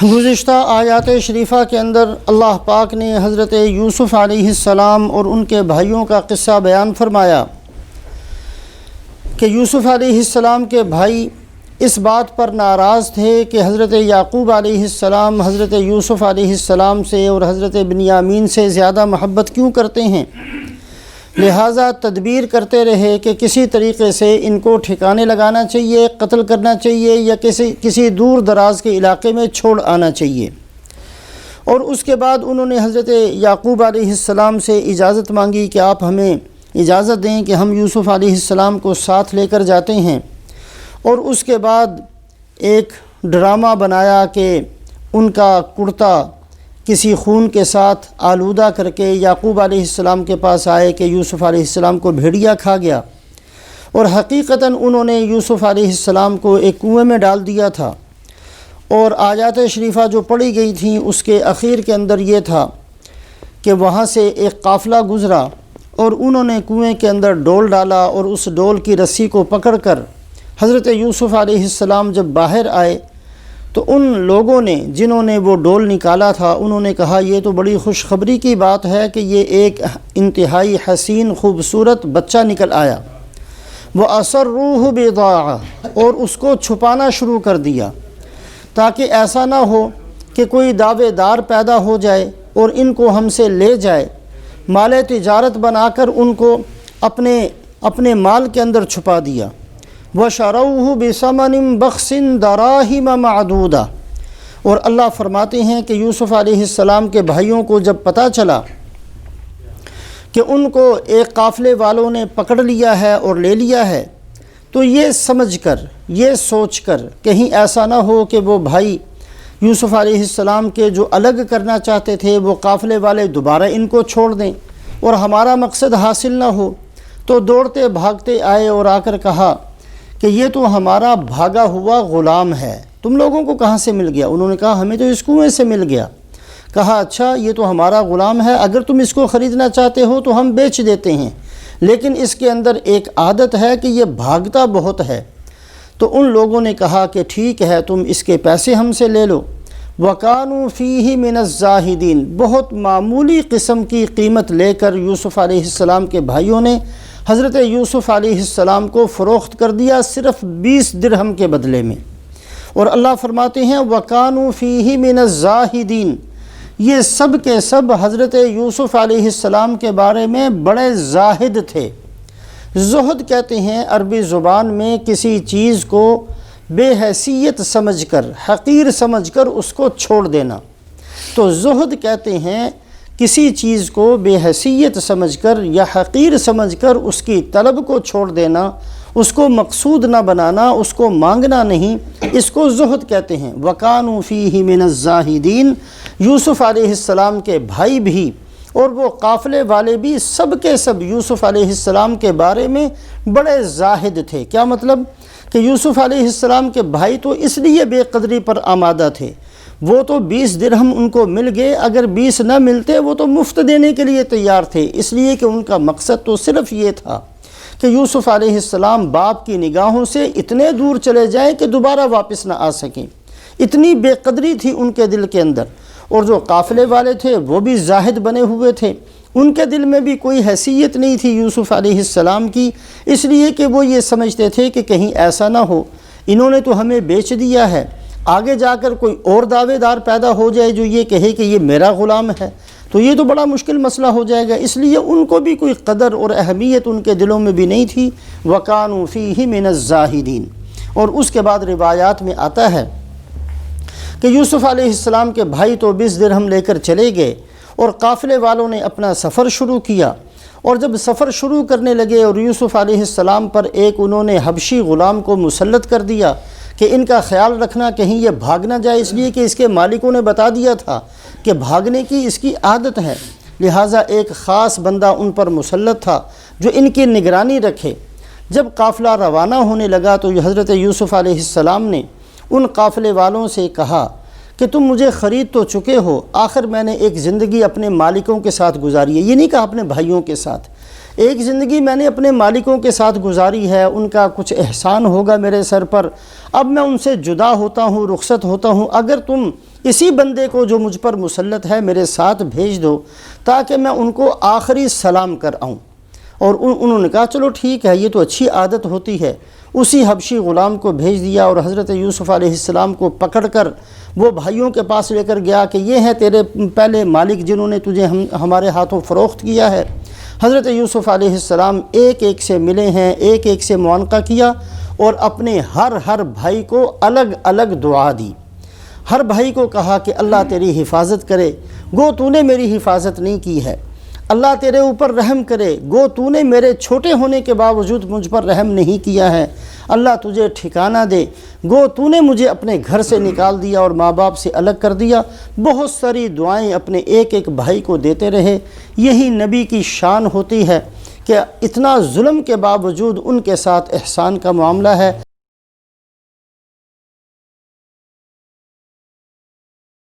گزشتہ آیات شریفہ کے اندر اللہ پاک نے حضرت یوسف علیہ السلام اور ان کے بھائیوں کا قصہ بیان فرمایا کہ یوسف علیہ السلام کے بھائی اس بات پر ناراض تھے کہ حضرت یعقوب علیہ السلام حضرت یوسف علیہ السلام سے اور حضرت بنیامین سے زیادہ محبت کیوں کرتے ہیں، لہٰذا تدبیر کرتے رہے کہ کسی طریقے سے ان کو ٹھکانے لگانا چاہیے، قتل کرنا چاہیے یا کسی دور دراز کے علاقے میں چھوڑ آنا چاہیے۔ اور اس کے بعد انہوں نے حضرت یعقوب علیہ السلام سے اجازت مانگی کہ آپ ہمیں اجازت دیں کہ ہم یوسف علیہ السلام کو ساتھ لے کر جاتے ہیں، اور اس کے بعد ایک ڈرامہ بنایا کہ ان کا کرتا کسی خون کے ساتھ آلودہ کر کے یعقوب علیہ السلام کے پاس آئے کہ یوسف علیہ السلام کو بھیڑیا کھا گیا، اور حقیقتاً انہوں نے یوسف علیہ السلام کو ایک کنویں میں ڈال دیا تھا۔ اور آیات شریفہ جو پڑھی گئی تھیں اس کے اخیر کے اندر یہ تھا کہ وہاں سے ایک قافلہ گزرا اور انہوں نے کنویں کے اندر ڈول ڈالا، اور اس ڈول کی رسی کو پکڑ کر حضرت یوسف علیہ السلام جب باہر آئے تو ان لوگوں نے جنہوں نے وہ ڈول نکالا تھا انہوں نے کہا یہ تو بڑی خوشخبری کی بات ہے کہ یہ ایک انتہائی حسین خوبصورت بچہ نکل آیا۔ وَأَسَرُّوهُ بِضَاعَةً، اور اس کو چھپانا شروع کر دیا تاکہ ایسا نہ ہو کہ کوئی دعوے دار پیدا ہو جائے اور ان کو ہم سے لے جائے، مال تجارت بنا کر ان کو اپنے مال کے اندر چھپا دیا۔ وَشَرَوْهُ بِثَمَنٍ بَخْسٍ دَرَاهِمَ مَعْدُودَةٍ، اور اللہ فرماتے ہیں کہ یوسف علیہ السلام کے بھائیوں کو جب پتہ چلا کہ ان کو ایک قافلے والوں نے پکڑ لیا ہے اور لے لیا ہے، تو یہ سمجھ کر یہ سوچ کر کہیں ایسا نہ ہو کہ وہ بھائی یوسف علیہ السلام کے جو الگ کرنا چاہتے تھے وہ قافلے والے دوبارہ ان کو چھوڑ دیں اور ہمارا مقصد حاصل نہ ہو، تو دوڑتے بھاگتے آئے اور آ کر کہا کہ یہ تو ہمارا بھاگا ہوا غلام ہے، تم لوگوں کو کہاں سے مل گیا؟ انہوں نے کہا ہمیں تو اس کنویں سے مل گیا۔ کہا اچھا یہ تو ہمارا غلام ہے، اگر تم اس کو خریدنا چاہتے ہو تو ہم بیچ دیتے ہیں، لیکن اس کے اندر ایک عادت ہے کہ یہ بھاگتا بہت ہے۔ تو ان لوگوں نے کہا کہ ٹھیک ہے تم اس کے پیسے ہم سے لے لو۔ وَكَانُوا فِيهِ مِنَ الزَّاهِدِينَ، بہت معمولی قسم کی قیمت لے کر یوسف علیہ السلام کے بھائیوں نے حضرت یوسف علیہ السلام کو فروخت کر دیا صرف 20 درہم کے بدلے میں۔ اور اللہ فرماتے ہیں وَكَانُوا فِيهِ مِنَ الزَّاهِدِينَ، یہ سب کے سب حضرت یوسف علیہ السلام کے بارے میں بڑے زاہد تھے۔ زہد کہتے ہیں عربی زبان میں کسی چیز کو بے حیثیت سمجھ کر، حقیر سمجھ کر اس کو چھوڑ دینا، تو زہد کہتے ہیں کسی چیز کو بے حیثیت سمجھ کر یا حقیر سمجھ کر اس کی طلب کو چھوڑ دینا، اس کو مقصود نہ بنانا، اس کو مانگنا نہیں، اس کو زہد کہتے ہیں۔ وَكَانُوا فِيهِ مِنَ الزَّاهِدِينَ، یوسف علیہ السلام کے بھائی بھی اور وہ قافلے والے بھی سب کے سب یوسف علیہ السلام کے بارے میں بڑے زاہد تھے۔ کیا مطلب؟ کہ یوسف علیہ السلام کے بھائی تو اس لیے بے قدری پر آمادہ تھے، وہ تو 20 درہم ان کو مل گئے، اگر 20 نہ ملتے وہ تو مفت دینے کے لیے تیار تھے، اس لیے کہ ان کا مقصد تو صرف یہ تھا کہ یوسف علیہ السلام باپ کی نگاہوں سے اتنے دور چلے جائیں کہ دوبارہ واپس نہ آ سکیں۔ اتنی بے قدری تھی ان کے دل کے اندر۔ اور جو قافلے والے تھے وہ بھی زاہد بنے ہوئے تھے، ان کے دل میں بھی کوئی حیثیت نہیں تھی یوسف علیہ السلام کی، اس لیے کہ وہ یہ سمجھتے تھے کہ کہیں ایسا نہ ہو انہوں نے تو ہمیں بیچ دیا ہے، آگے جا کر کوئی اور دعوے دار پیدا ہو جائے جو یہ کہے کہ یہ میرا غلام ہے، تو یہ تو بڑا مشکل مسئلہ ہو جائے گا، اس لیے ان کو بھی کوئی قدر اور اہمیت ان کے دلوں میں بھی نہیں تھی۔ وَكَانُوا فِيهِ مِنَ الزَّاهِدِينَ۔ اور اس کے بعد روایات میں آتا ہے کہ یوسف علیہ السلام کے بھائی تو 20 درہم لے کر چلے گئے اور قافلے والوں نے اپنا سفر شروع کیا، اور جب سفر شروع کرنے لگے اور یوسف علیہ السلام پر ایک انہوں نے حبشی غلام کو مسلط کر دیا کہ ان کا خیال رکھنا کہیں یہ بھاگ نہ جائے، اس لیے کہ اس کے مالکوں نے بتا دیا تھا کہ بھاگنے کی اس کی عادت ہے، لہٰذا ایک خاص بندہ ان پر مسلط تھا جو ان کی نگرانی رکھے۔ جب قافلہ روانہ ہونے لگا تو حضرت یوسف علیہ السلام نے ان قافلے والوں سے کہا کہ تم مجھے خرید تو چکے ہو، آخر میں نے ایک زندگی اپنے مالکوں کے ساتھ گزاری ہے، یہ نہیں کہا اپنے بھائیوں کے ساتھ، ایک زندگی میں نے اپنے مالکوں کے ساتھ گزاری ہے، ان کا کچھ احسان ہوگا میرے سر پر، اب میں ان سے جدا ہوتا ہوں، رخصت ہوتا ہوں، اگر تم اسی بندے کو جو مجھ پر مسلط ہے میرے ساتھ بھیج دو تاکہ میں ان کو آخری سلام کر آؤں۔ اور انہوں نے کہا چلو ٹھیک ہے، یہ تو اچھی عادت ہوتی ہے۔ اسی حبشی غلام کو بھیج دیا اور حضرت یوسف علیہ السلام کو پکڑ کر وہ بھائیوں کے پاس لے کر گیا کہ یہ ہیں تیرے پہلے مالک جنہوں نے تجھے ہمارے ہاتھوں فروخت کیا ہے۔ حضرت یوسف علیہ السلام ایک ایک سے ملے ہیں، ایک ایک سے معانقہ کیا اور اپنے ہر بھائی کو الگ الگ دعا دی۔ ہر بھائی کو کہا کہ اللہ تیری حفاظت کرے، گو تو نے میری حفاظت نہیں کی ہے، اللہ تیرے اوپر رحم کرے، گو تو نے میرے چھوٹے ہونے کے باوجود مجھ پر رحم نہیں کیا ہے، اللہ تجھے ٹھکانہ دے، گو تو نے مجھے اپنے گھر سے نکال دیا اور ماں باپ سے الگ کر دیا۔ بہت ساری دعائیں اپنے ایک ایک بھائی کو دیتے رہے۔ یہی نبی کی شان ہوتی ہے کہ اتنا ظلم کے باوجود ان کے ساتھ احسان کا معاملہ ہے۔